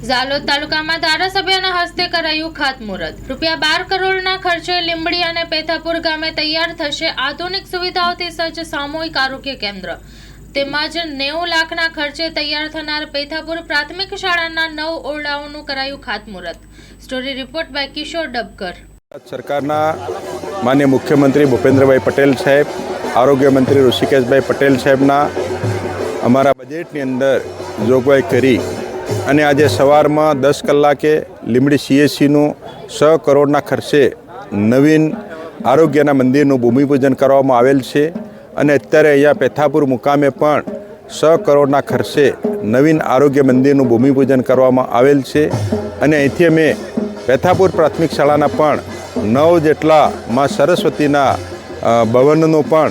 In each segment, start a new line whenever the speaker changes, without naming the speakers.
ઝાલોદ તાલુકામાં ધારાસભ્યના હસ્તે કરાયું ખાતમુહૂર્ત। ₹12 કરોડના ખર્ચે લીંબડી અને પેથાપુર ગામે તૈયાર થશે આધુનિક સુવિધાઓથી સજ્જ સામૂહિક આરોગ્ય કેન્દ્ર તેમજ 90 લાખના ખર્ચે તૈયાર થનાર પેથાપુર પ્રાથમિક શાળાના 9 ઓરડાઓનું કરાયું ખાતમુહૂર્ત। સ્ટોરી રિપોર્ટ બાય કિશોર ડબકર।
સરકારના માનનીય મુખ્યમંત્રી ભૂપેન્દ્રભાઈ પટેલ સાહેબ, આરોગ્ય મંત્રી ઋષિકેશભાઈ પટેલ સાહેબના અમારા બજેટની અંદર જોગવાઈ કરી અને આજે સવારમાં 10 કલાકે લીંબડી CHCનું 6 કરોડના ખર્ચે નવીન આરોગ્યના મંદિરનું ભૂમિપૂજન કરવામાં આવેલ છે અને અત્યારે અહીંયા પેથાપુર મુકામે પણ 6 કરોડના ખર્ચે નવીન આરોગ્ય મંદિરનું ભૂમિપૂજન કરવામાં આવેલ છે અને અહીંથી અમે પેથાપુર પ્રાથમિક શાળાના પણ 9 જેટલા માં સરસ્વતીના ભવનનું પણ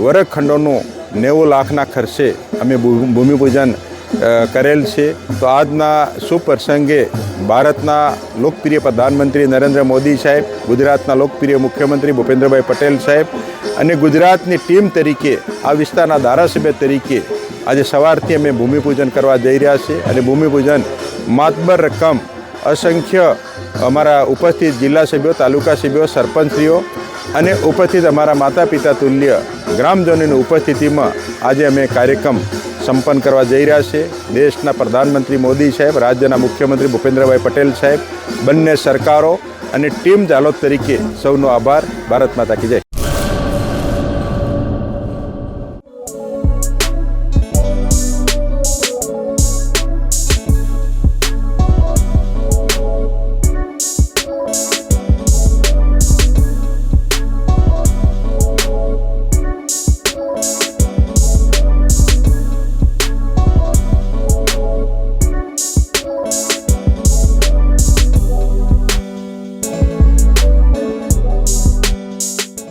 વર્ગખંડોનું 90 લાખના ખર્ચે અમે ભૂમિપૂજન કરેલ છે। તો આજના શુભ પ્રસંગે ભારતના લોકપ્રિય પ્રધાનમંત્રી નરેન્દ્ર મોદી સાહેબ, ગુજરાતના લોકપ્રિય મુખ્યમંત્રી ભૂપેન્દ્રભાઈ પટેલ સાહેબ અને ગુજરાતની ટીમ તરીકે આ વિસ્તારના ધારાસભ્ય તરીકે આજે સવારથી અમે ભૂમિપૂજન કરવા જઈ રહ્યા છીએ અને ભૂમિપૂજન માતબર રકમ અસંખ્ય અમારા ઉપસ્થિત જિલ્લા સભ્યો, તાલુકા સભ્યો, સરપંચશ્રીઓ અને ઉપસ્થિત અમારા માતા પિતા તુલ્ય ગ્રામજનોની ઉપસ્થિતિમાં આજે અમે કાર્યક્રમ સંપન્ન કરવા જઈ રહ્યા છે। દેશના પ્રધાનમંત્રી મોદી સાહેબ, રાજ્યના મુખ્યમંત્રી ભૂપેન્દ્રભાઈ પટેલ સાહેબ, બંને સરકારો અને ટીમ ઝાલોદ તરીકે સૌનો આભાર। ભારત માતા કી જય।